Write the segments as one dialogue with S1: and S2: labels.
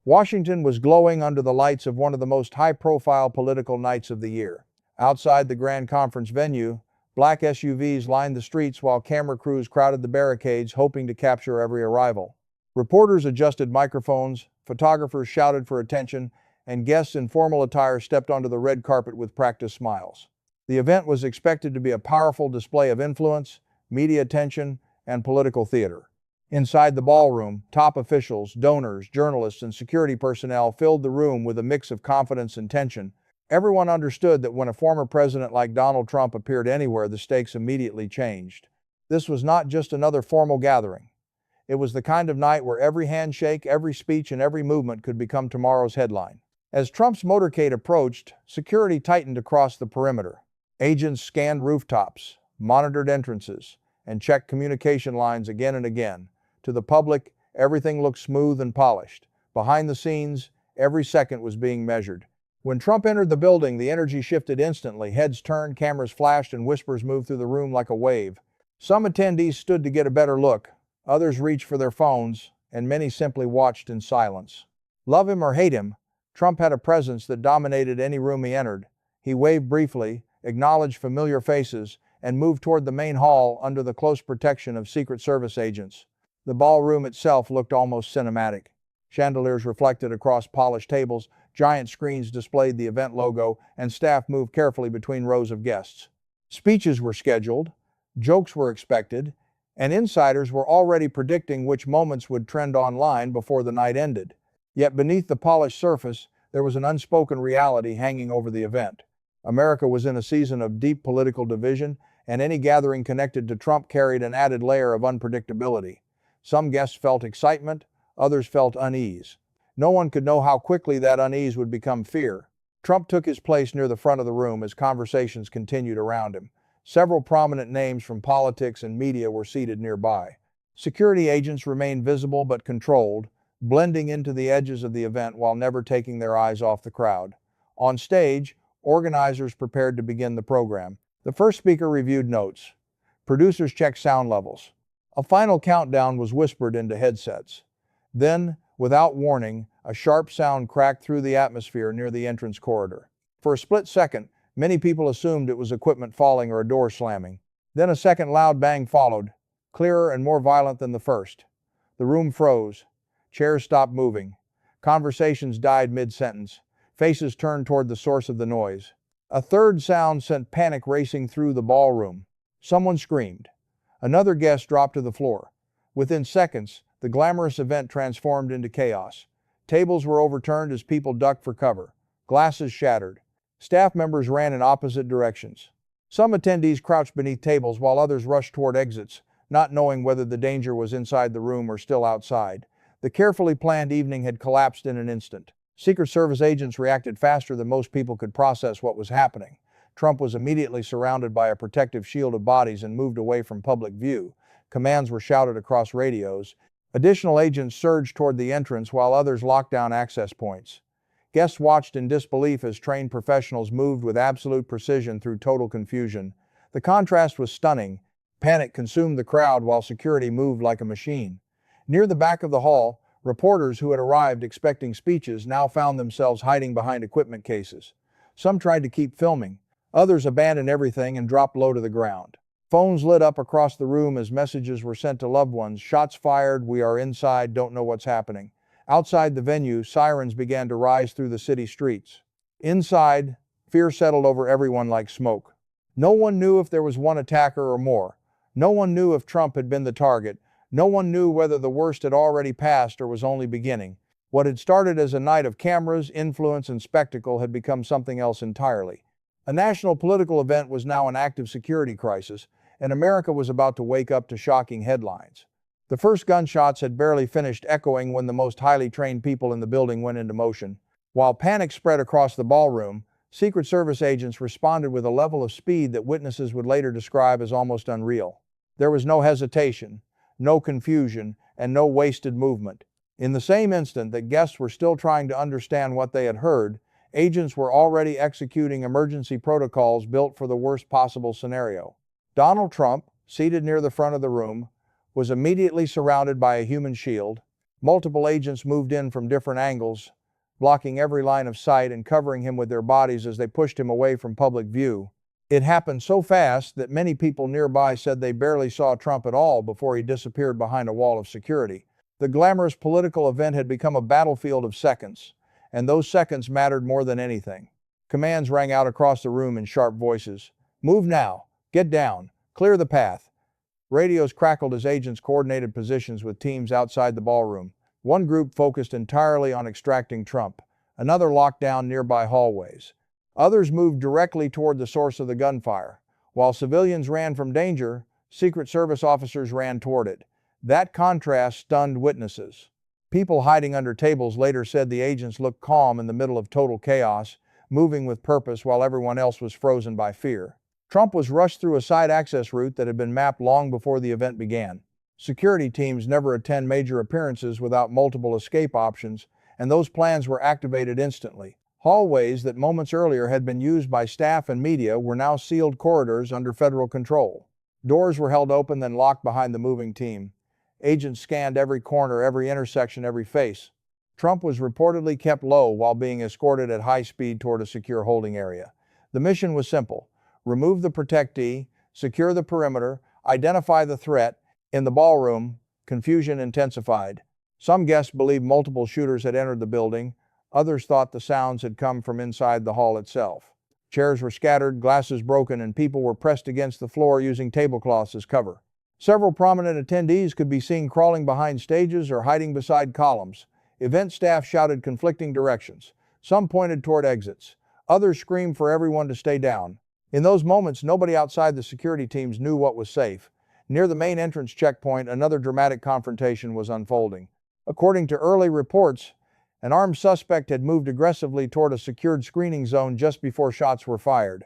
S1: Washington was glowing under the lights of one of the most high-profile political nights of the year. Outside the grand conference venue, black SUVs lined the streets while camera crews crowded the barricades, hoping to capture every arrival. Reporters adjusted microphones, photographers shouted for attention, and guests in formal attire stepped onto the red carpet with practiced smiles. The event was expected to be a powerful display of influence, media attention, and political theater. Inside the ballroom, top officials, donors, journalists, and security personnel filled the room with a mix of confidence and tension. Everyone understood that when a former president like Donald Trump appeared anywhere, the stakes immediately changed. This was not just another formal gathering. It was the kind of night where every handshake, every speech, and every movement could become tomorrow's headline. As Trump's motorcade approached, security tightened across the perimeter. Agents scanned rooftops, monitored entrances, and checked communication lines again and again. To the public, everything looked smooth and polished. Behind the scenes, every second was being measured. When Trump entered the building, the energy shifted instantly. Heads turned, cameras flashed, and whispers moved through the room like a wave. Some attendees stood to get a better look. Others reached for their phones, and many simply watched in silence. Love him or hate him, Trump had a presence that dominated any room he entered. He waved briefly, acknowledged familiar faces, and moved toward the main hall under the close protection of Secret Service agents. The ballroom itself looked almost cinematic. Chandeliers reflected across polished tables, giant screens displayed the event logo, and staff moved carefully between rows of guests. Speeches were scheduled, jokes were expected, and insiders were already predicting which moments would trend online before the night ended. Yet beneath the polished surface, there was an unspoken reality hanging over the event. America was in a season of deep political division, and any gathering connected to Trump carried an added layer of unpredictability. Some guests felt excitement, others felt unease. No one could know how quickly that unease would become fear. Trump took his place near the front of the room as conversations continued around him. Several prominent names from politics and media were seated nearby. Security agents remained visible but controlled, blending into the edges of the event while never taking their eyes off the crowd. On stage, organizers prepared to begin the program. The first speaker reviewed notes. Producers checked sound levels. A final countdown was whispered into headsets. Then, without warning, a sharp sound cracked through the atmosphere near the entrance corridor. For a split second, many people assumed it was equipment falling or a door slamming. Then a second loud bang followed, clearer and more violent than the first. The room froze. Chairs stopped moving. Conversations died mid-sentence. Faces turned toward the source of the noise. A third sound sent panic racing through the ballroom. Someone screamed. Another guest dropped to the floor. Within seconds, the glamorous event transformed into chaos. Tables were overturned as people ducked for cover. Glasses shattered. Staff members ran in opposite directions. Some attendees crouched beneath tables while others rushed toward exits, not knowing whether the danger was inside the room or still outside. The carefully planned evening had collapsed in an instant. Secret Service agents reacted faster than most people could process what was happening. Trump was immediately surrounded by a protective shield of bodies and moved away from public view. Commands were shouted across radios. Additional agents surged toward the entrance while others locked down access points. Guests watched in disbelief as trained professionals moved with absolute precision through total confusion. The contrast was stunning. Panic consumed the crowd while security moved like a machine. Near the back of the hall, reporters who had arrived expecting speeches now found themselves hiding behind equipment cases. Some tried to keep filming. Others abandoned everything and dropped low to the ground. Phones lit up across the room as messages were sent to loved ones. Shots fired, we are inside, don't know what's happening. Outside the venue, sirens began to rise through the city streets. Inside, fear settled over everyone like smoke. No one knew if there was one attacker or more. No one knew if Trump had been the target. No one knew whether the worst had already passed or was only beginning. What had started as a night of cameras, influence, and spectacle had become something else entirely. A national political event was now an active security crisis, and America was about to wake up to shocking headlines. The first gunshots had barely finished echoing when the most highly trained people in the building went into motion. While panic spread across the ballroom, Secret Service agents responded with a level of speed that witnesses would later describe as almost unreal. There was no hesitation, no confusion, and no wasted movement. In the same instant that guests were still trying to understand what they had heard, agents were already executing emergency protocols built for the worst possible scenario. Donald Trump, seated near the front of the room, was immediately surrounded by a human shield. Multiple agents moved in from different angles, blocking every line of sight and covering him with their bodies as they pushed him away from public view. It happened so fast that many people nearby said they barely saw Trump at all before he disappeared behind a wall of security. The glamorous political event had become a battlefield of seconds, and those seconds mattered more than anything. Commands rang out across the room in sharp voices. "Move now! Get down! Clear the path!" Radios crackled as agents coordinated positions with teams outside the ballroom. One group focused entirely on extracting Trump. Another locked down nearby hallways. Others moved directly toward the source of the gunfire. While civilians ran from danger, Secret Service officers ran toward it. That contrast stunned witnesses. People hiding under tables later said the agents looked calm in the middle of total chaos, moving with purpose while everyone else was frozen by fear. Trump was rushed through a side access route that had been mapped long before the event began. Security teams never attend major appearances without multiple escape options, and those plans were activated instantly. Hallways that moments earlier had been used by staff and media were now sealed corridors under federal control. Doors were held open then locked behind the moving team. Agents scanned every corner, every intersection, every face. Trump was reportedly kept low while being escorted at high speed toward a secure holding area. The mission was simple: remove the protectee, secure the perimeter, identify the threat. In the ballroom, confusion intensified. Some guests believed multiple shooters had entered the building. Others thought the sounds had come from inside the hall itself. Chairs were scattered, glasses broken, and people were pressed against the floor using tablecloths as cover. Several prominent attendees could be seen crawling behind stages or hiding beside columns. Event staff shouted conflicting directions. Some pointed toward exits. Others screamed for everyone to stay down. In those moments, nobody outside the security teams knew what was safe. Near the main entrance checkpoint, another dramatic confrontation was unfolding. According to early reports, an armed suspect had moved aggressively toward a secured screening zone just before shots were fired.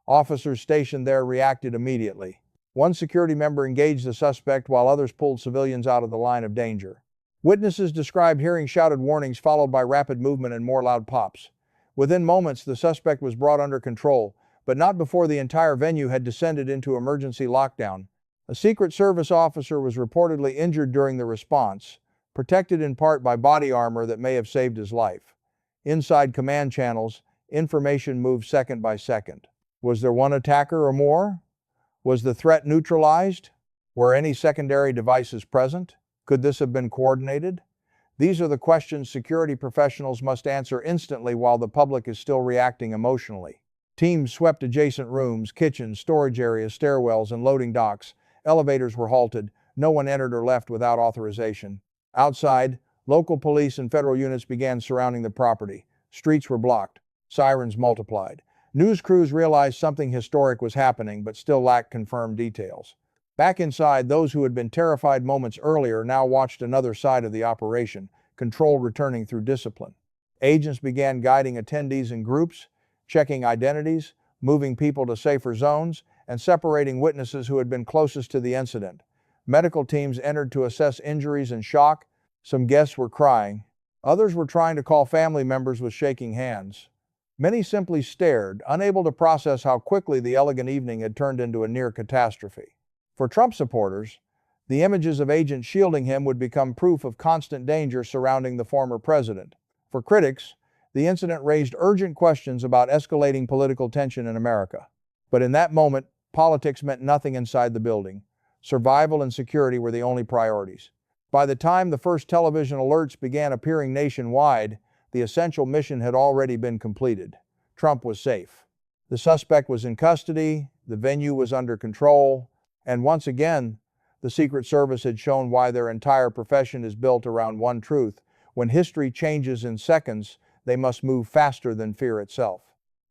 S1: Officers stationed there reacted immediately. One security member engaged the suspect while others pulled civilians out of the line of danger. Witnesses described hearing shouted warnings followed by rapid movement and more loud pops. Within moments, the suspect was brought under control, but not before the entire venue had descended into emergency lockdown. A Secret Service officer was reportedly injured during the response, protected in part by body armor that may have saved his life. Inside command channels, information moved second by second. Was there one attacker or more? Was the threat neutralized? Were any secondary devices present? Could this have been coordinated? These are the questions security professionals must answer instantly while the public is still reacting emotionally. Teams swept adjacent rooms, kitchens, storage areas, stairwells, and loading docks. Elevators were halted. No one entered or left without authorization. Outside, local police and federal units began surrounding the property. Streets were blocked. Sirens multiplied. News crews realized something historic was happening but still lacked confirmed details. Back inside, those who had been terrified moments earlier now watched another side of the operation, control returning through discipline. Agents began guiding attendees in groups, checking identities, moving people to safer zones, and separating witnesses who had been closest to the incident. Medical teams entered to assess injuries and shock. Some guests were crying. Others were trying to call family members with shaking hands. Many simply stared, unable to process how quickly the elegant evening had turned into a near catastrophe. For Trump supporters, the images of agents shielding him would become proof of constant danger surrounding the former president. For critics, the incident raised urgent questions about escalating political tension in America. But in that moment, politics meant nothing inside the building. Survival and security were the only priorities. By the time the first television alerts began appearing nationwide, the essential mission had already been completed. Trump was safe. The suspect was in custody, the venue was under control, and once again, the Secret Service had shown why their entire profession is built around one truth: when history changes in seconds, they must move faster than fear itself.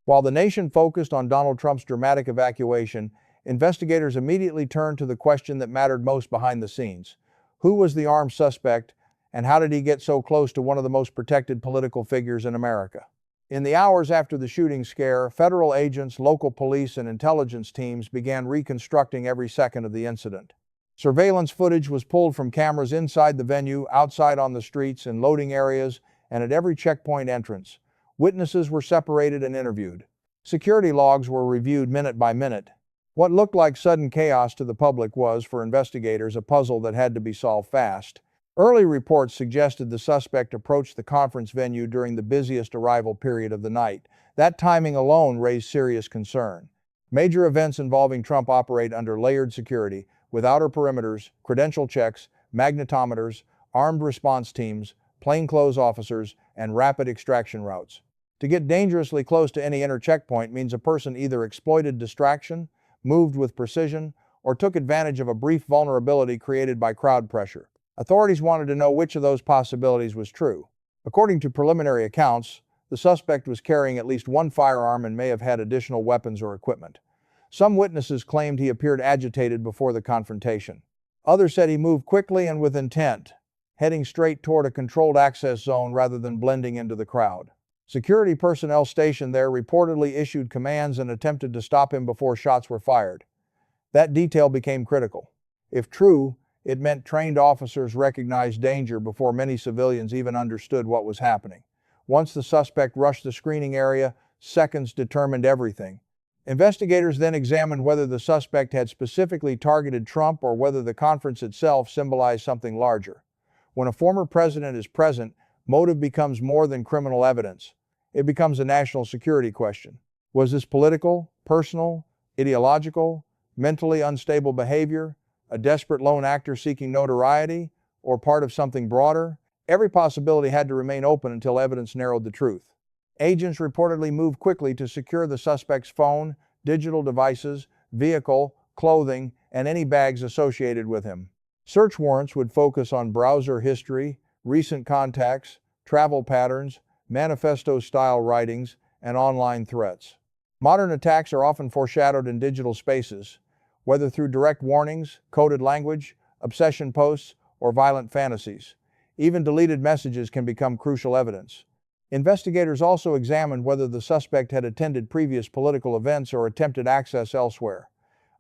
S1: While the nation focused on Donald Trump's dramatic evacuation, investigators immediately turned to the question that mattered most behind the scenes. Who was the armed suspect, and how did he get so close to one of the most protected political figures in America? In the hours after the shooting scare, federal agents, local police, and intelligence teams began reconstructing every second of the incident. Surveillance footage was pulled from cameras inside the venue, outside on the streets, in loading areas, and at every checkpoint entrance. Witnesses were separated and interviewed. Security logs were reviewed minute by minute. What looked like sudden chaos to the public was, for investigators, a puzzle that had to be solved fast. Early reports suggested the suspect approached the conference venue during the busiest arrival period of the night. That timing alone raised serious concern. Major events involving Trump operate under layered security, with outer perimeters, credential checks, magnetometers, armed response teams, plainclothes officers, and rapid extraction routes. To get dangerously close to any inner checkpoint means a person either exploited distraction, moved with precision, or took advantage of a brief vulnerability created by crowd pressure. Authorities wanted to know which of those possibilities was true. According to preliminary accounts, the suspect was carrying at least one firearm and may have had additional weapons or equipment. Some witnesses claimed he appeared agitated before the confrontation. Others said he moved quickly and with intent, heading straight toward a controlled access zone rather than blending into the crowd. Security personnel stationed there reportedly issued commands and attempted to stop him before shots were fired. That detail became critical. If true, it meant trained officers recognized danger before many civilians even understood what was happening. Once the suspect rushed the screening area, seconds determined everything. Investigators then examined whether the suspect had specifically targeted Trump or whether the conference itself symbolized something larger. When a former president is present, motive becomes more than criminal evidence. It becomes a national security question. Was this political, personal, ideological, mentally unstable behavior, a desperate lone actor seeking notoriety, or part of something broader? Every possibility had to remain open until evidence narrowed the truth. Agents reportedly moved quickly to secure the suspect's phone, digital devices, vehicle, clothing, and any bags associated with him. Search warrants would focus on browser history, recent contacts, travel patterns, manifesto-style writings, and online threats. Modern attacks are often foreshadowed in digital spaces, whether through direct warnings, coded language, obsession posts, or violent fantasies. Even deleted messages can become crucial evidence. Investigators also examined whether the suspect had attended previous political events or attempted access elsewhere.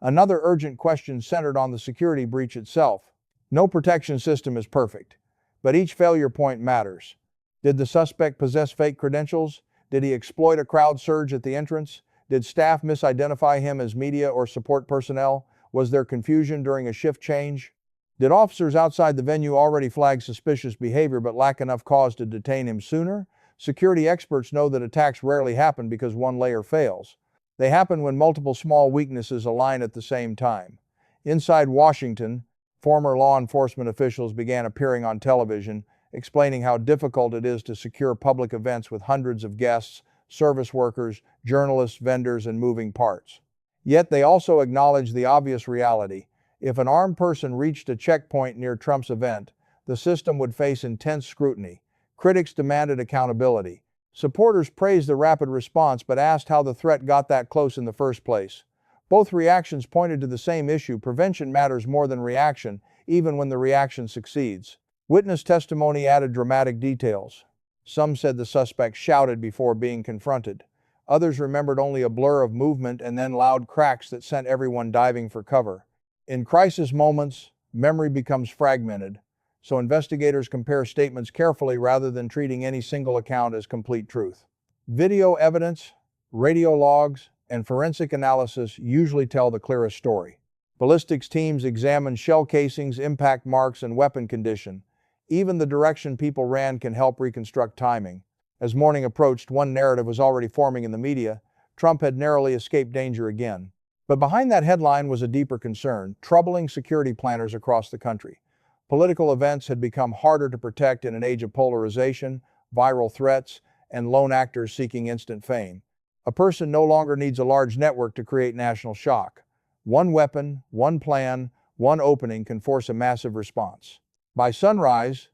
S1: Another urgent question centered on the security breach itself. No protection system is perfect, but each failure point matters. Did the suspect possess fake credentials? Did he exploit a crowd surge at the entrance? Did staff misidentify him as media or support personnel? Was there confusion during a shift change? Did officers outside the venue already flag suspicious behavior but lack enough cause to detain him sooner? Security experts know that attacks rarely happen because one layer fails. They happen when multiple small weaknesses align at the same time. Inside Washington, former law enforcement officials began appearing on television, explaining how difficult it is to secure public events with hundreds of guests, service workers, journalists, vendors, and moving parts. Yet they also acknowledged the obvious reality. If an armed person reached a checkpoint near Trump's event, the system would face intense scrutiny. Critics demanded accountability. Supporters praised the rapid response but asked how the threat got that close in the first place. Both reactions pointed to the same issue: prevention matters more than reaction, even when the reaction succeeds. Witness testimony added dramatic details. Some said the suspect shouted before being confronted. Others remembered only a blur of movement and then loud cracks that sent everyone diving for cover. In crisis moments, memory becomes fragmented, so investigators compare statements carefully rather than treating any single account as complete truth. Video evidence, radio logs, and forensic analysis usually tell the clearest story. Ballistics teams examine shell casings, impact marks, and weapon condition. Even the direction people ran can help reconstruct timing. As morning approached, one narrative was already forming in the media: Trump had narrowly escaped danger again. But behind that headline was a deeper concern, troubling security planners across the country. Political events had become harder to protect in an age of polarization, viral threats, and lone actors seeking instant fame. A person no longer needs a large network to create national shock. One weapon, one plan, one opening can force a massive response. By sunrise,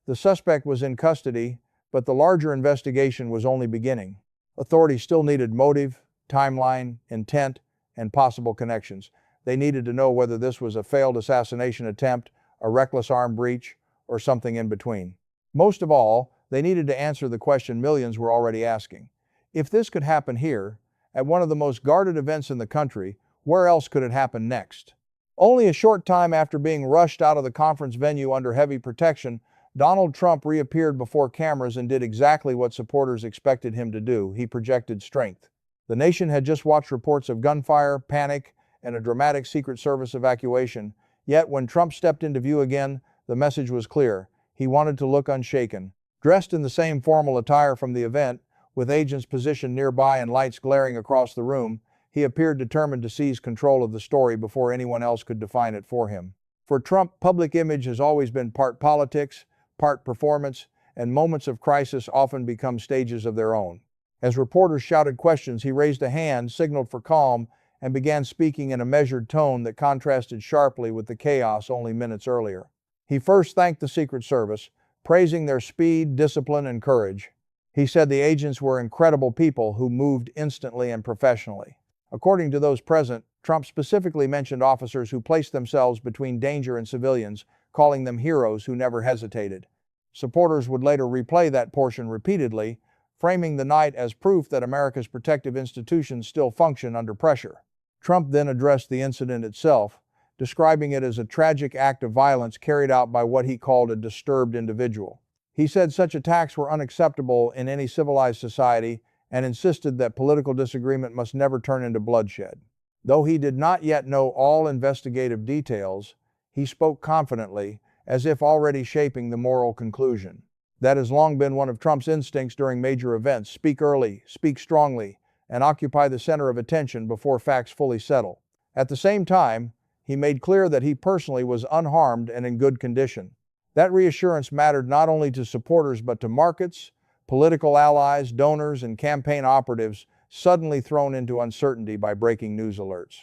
S1: the suspect was in custody, but the larger investigation was only beginning. Authorities still needed motive, timeline, intent, and possible connections. They needed to know whether this was a failed assassination attempt, a reckless armed breach, or something in between. Most of all, they needed to answer the question millions were already asking. If this could happen here, at one of the most guarded events in the country, where else could it happen next? Only a short time after being rushed out of the conference venue under heavy protection, Donald Trump reappeared before cameras and did exactly what supporters expected him to do. He projected strength. The nation had just watched reports of gunfire, panic, and a dramatic Secret Service evacuation. Yet when Trump stepped into view again, The message was clear. He wanted to look unshaken. Dressed in the same formal attire from the event, with agents positioned nearby and lights glaring across the room, he appeared determined to seize control of the story before anyone else could define it for him. For Trump, public image has always been part politics, part performance, and moments of crisis often become stages of their own. As reporters shouted questions, he raised a hand, signaled for calm, and began speaking in a measured tone that contrasted sharply with the chaos only minutes earlier. He first thanked the Secret Service, praising their speed, discipline, and courage. He said the agents were incredible people who moved instantly and professionally. According to those present, Trump specifically mentioned officers who placed themselves between danger and civilians, calling them heroes who never hesitated. Supporters would later replay that portion repeatedly, framing the night as proof that America's protective institutions still function under pressure. Trump then addressed the incident itself, describing it as a tragic act of violence carried out by what he called a disturbed individual. He said such attacks were unacceptable in any civilized society and insisted that political disagreement must never turn into bloodshed. Though he did not yet know all investigative details, he spoke confidently, as if already shaping the moral conclusion. That has long been one of Trump's instincts during major events: speak early, speak strongly, and occupy the center of attention before facts fully settle. At the same time, he made clear that he personally was unharmed and in good condition. That reassurance mattered not only to supporters but to markets, political allies, donors, and campaign operatives suddenly thrown into uncertainty by breaking news alerts.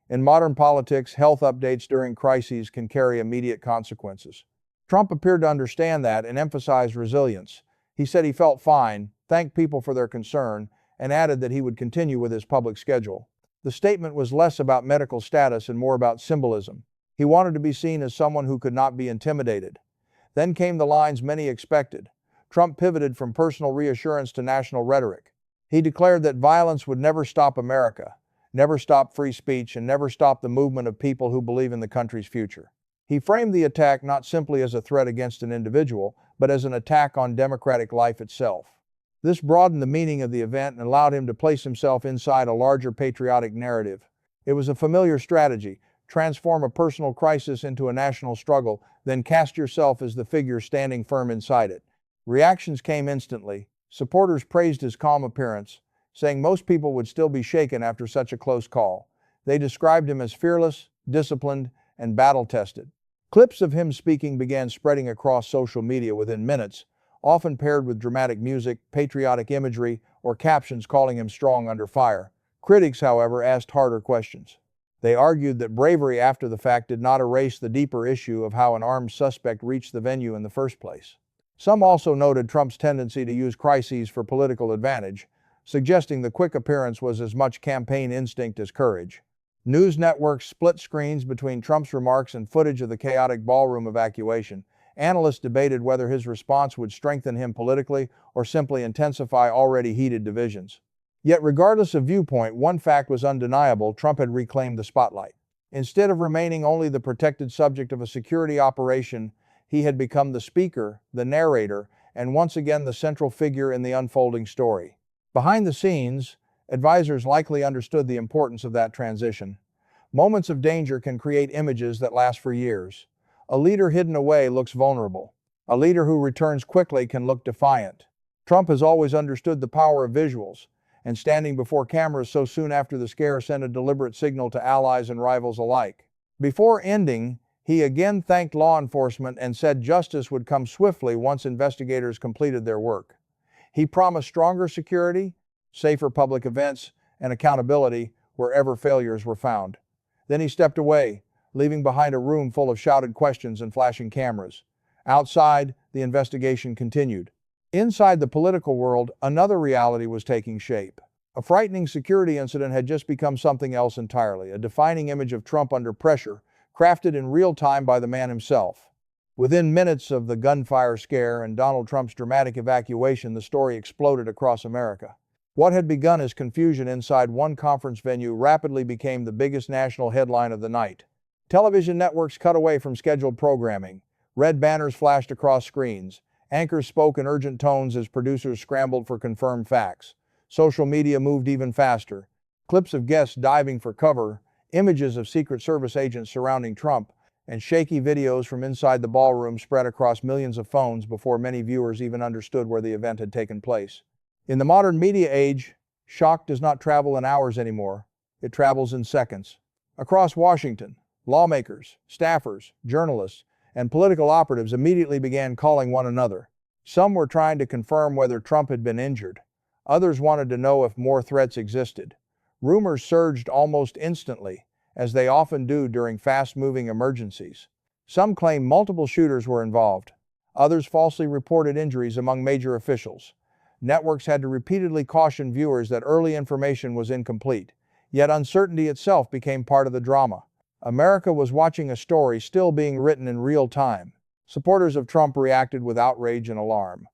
S1: In modern politics, health updates during crises can carry immediate consequences. Trump appeared to understand that and emphasized resilience. He said he felt fine, thanked people for their concern, and added that he would continue with his public schedule. The statement was less about medical status and more about symbolism. He wanted to be seen as someone who could not be intimidated. Then came the lines many expected. Trump pivoted from personal reassurance to national rhetoric. He declared that violence would never stop America, never stop free speech, and never stop the movement of people who believe in the country's future. He framed the attack not simply as a threat against an individual, but as an attack on democratic life itself. This broadened the meaning of the event and allowed him to place himself inside a larger patriotic narrative. It was a familiar strategy: transform a personal crisis into a national struggle, then cast yourself as the figure standing firm inside it. Reactions came instantly. Supporters praised his calm appearance, saying most people would still be shaken after such a close call. They described him as fearless, disciplined, and battle-tested. Clips of him speaking began spreading across social media within minutes, often paired with dramatic music, patriotic imagery, or captions calling him strong under fire. Critics, however, asked harder questions. They argued that bravery after the fact did not erase the deeper issue of how an armed suspect reached the venue in the first place. Some also noted Trump's tendency to use crises for political advantage, suggesting the quick appearance was as much campaign instinct as courage. News networks split screens between Trump's remarks and footage of the chaotic ballroom evacuation. Analysts debated whether his response would strengthen him politically or simply intensify already heated divisions. Yet regardless of viewpoint, one fact was undeniable: Trump had reclaimed the spotlight. Instead of remaining only the protected subject of a security operation, he had become the speaker, the narrator, and once again the central figure in the unfolding story. Behind the scenes, advisors likely understood the importance of that transition. Moments of danger can create images that last for years. A leader hidden away looks vulnerable. A leader who returns quickly can look defiant. Trump has always understood the power of visuals, and standing before cameras so soon after the scare sent a deliberate signal to allies and rivals alike. Before ending, he again thanked law enforcement and said justice would come swiftly once investigators completed their work. He promised stronger security, safer public events, and accountability wherever failures were found. Then he stepped away, leaving behind a room full of shouted questions and flashing cameras. Outside, the investigation continued. Inside the political world, another reality was taking shape. A frightening security incident had just become something else entirely, a defining image of Trump under pressure, crafted in real time by the man himself. Within minutes of the gunfire scare and Donald Trump's dramatic evacuation, the story exploded across America. What had begun as confusion inside one conference venue rapidly became the biggest national headline of the night. Television networks cut away from scheduled programming. Red banners flashed across screens. Anchors spoke in urgent tones as producers scrambled for confirmed facts. Social media moved even faster. Clips of guests diving for cover, images of Secret Service agents surrounding Trump, and shaky videos from inside the ballroom spread across millions of phones before many viewers even understood where the event had taken place. In the modern media age, shock does not travel in hours anymore, it travels in seconds. Across Washington, lawmakers, staffers, journalists, and political operatives immediately began calling one another. Some were trying to confirm whether Trump had been injured. Others wanted to know if more threats existed. Rumors surged almost instantly, as they often do during fast-moving emergencies. Some claimed multiple shooters were involved. Others falsely reported injuries among major officials. Networks had to repeatedly caution viewers that early information was incomplete. Yet uncertainty itself became part of the drama. America was watching a story still being written in real time. Supporters of Trump reacted with outrage and alarm.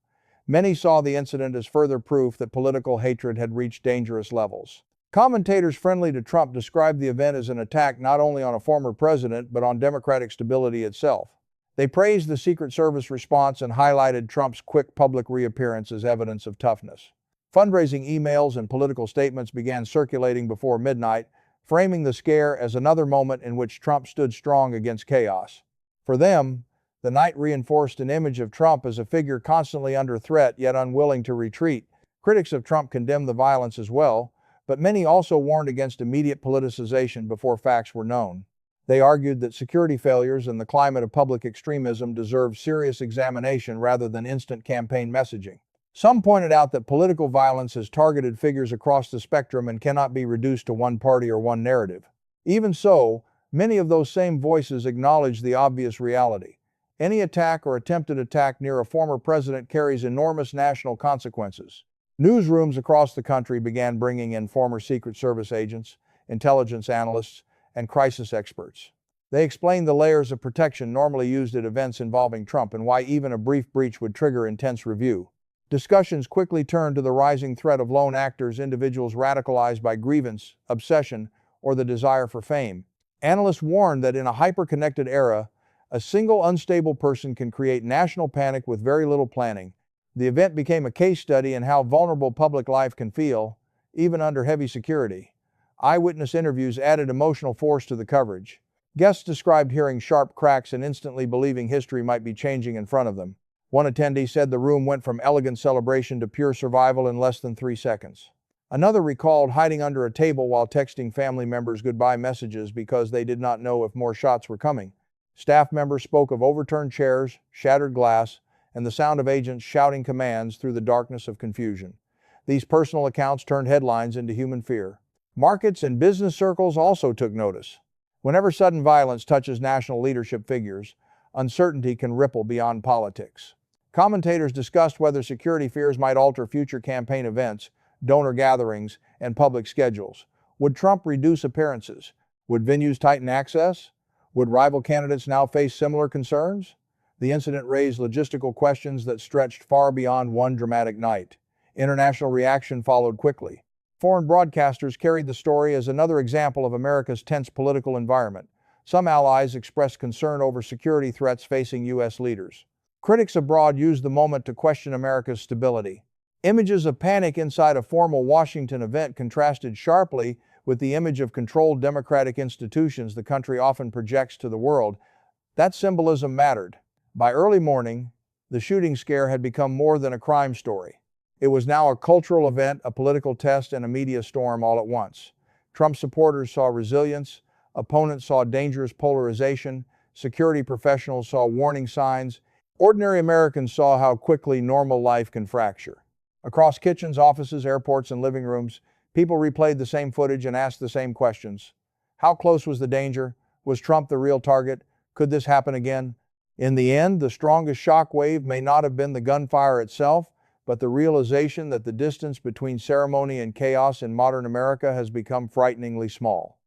S1: Many saw the incident as further proof that political hatred had reached dangerous levels. Commentators friendly to Trump described the event as an attack not only on a former president, but on democratic stability itself. They praised the Secret Service response and highlighted Trump's quick public reappearance as evidence of toughness. Fundraising emails and political statements began circulating before midnight, framing the scare as another moment in which Trump stood strong against chaos. For them, the night reinforced an image of Trump as a figure constantly under threat yet unwilling to retreat. Critics of Trump condemned the violence as well, but many also warned against immediate politicization before facts were known. They argued that security failures and the climate of public extremism deserved serious examination rather than instant campaign messaging. Some pointed out that political violence has targeted figures across the spectrum and cannot be reduced to one party or one narrative. Even so, many of those same voices acknowledged the obvious reality. Any attack or attempted attack near a former president carries enormous national consequences. Newsrooms across the country began bringing in former Secret Service agents, intelligence analysts, and crisis experts. They explained the layers of protection normally used at events involving Trump and why even a brief breach would trigger intense review. Discussions quickly turned to the rising threat of lone actors, individuals radicalized by grievance, obsession, or the desire for fame. Analysts warned that in a hyper-connected era, a single unstable person can create national panic with very little planning. The event became a case study in how vulnerable public life can feel, even under heavy security. Eyewitness interviews added emotional force to the coverage. Guests described hearing sharp cracks and instantly believing history might be changing in front of them. One attendee said the room went from elegant celebration to pure survival in less than 3 seconds. Another recalled hiding under a table while texting family members goodbye messages because they did not know if more shots were coming. Staff members spoke of overturned chairs, shattered glass, and the sound of agents shouting commands through the darkness of confusion. These personal accounts turned headlines into human fear. Markets and business circles also took notice. Whenever sudden violence touches national leadership figures, uncertainty can ripple beyond politics. Commentators discussed whether security fears might alter future campaign events, donor gatherings, and public schedules. Would Trump reduce appearances? Would venues tighten access? Would rival candidates now face similar concerns? The incident raised logistical questions that stretched far beyond one dramatic night. International reaction followed quickly. Foreign broadcasters carried the story as another example of America's tense political environment. Some allies expressed concern over security threats facing U.S. leaders. Critics abroad used the moment to question America's stability. Images of panic inside a formal Washington event contrasted sharply with the image of controlled democratic institutions the country often projects to the world. That symbolism mattered. By early morning, the shooting scare had become more than a crime story. It was now a cultural event, a political test, and a media storm all at once. Trump supporters saw resilience, opponents saw dangerous polarization, security professionals saw warning signs, ordinary Americans saw how quickly normal life can fracture. Across kitchens, offices, airports, and living rooms, people replayed the same footage and asked the same questions. How close was the danger? Was Trump the real target? Could this happen again? In the end, the strongest shock wave may not have been the gunfire itself, but the realization that the distance between ceremony and chaos in modern America has become frighteningly small.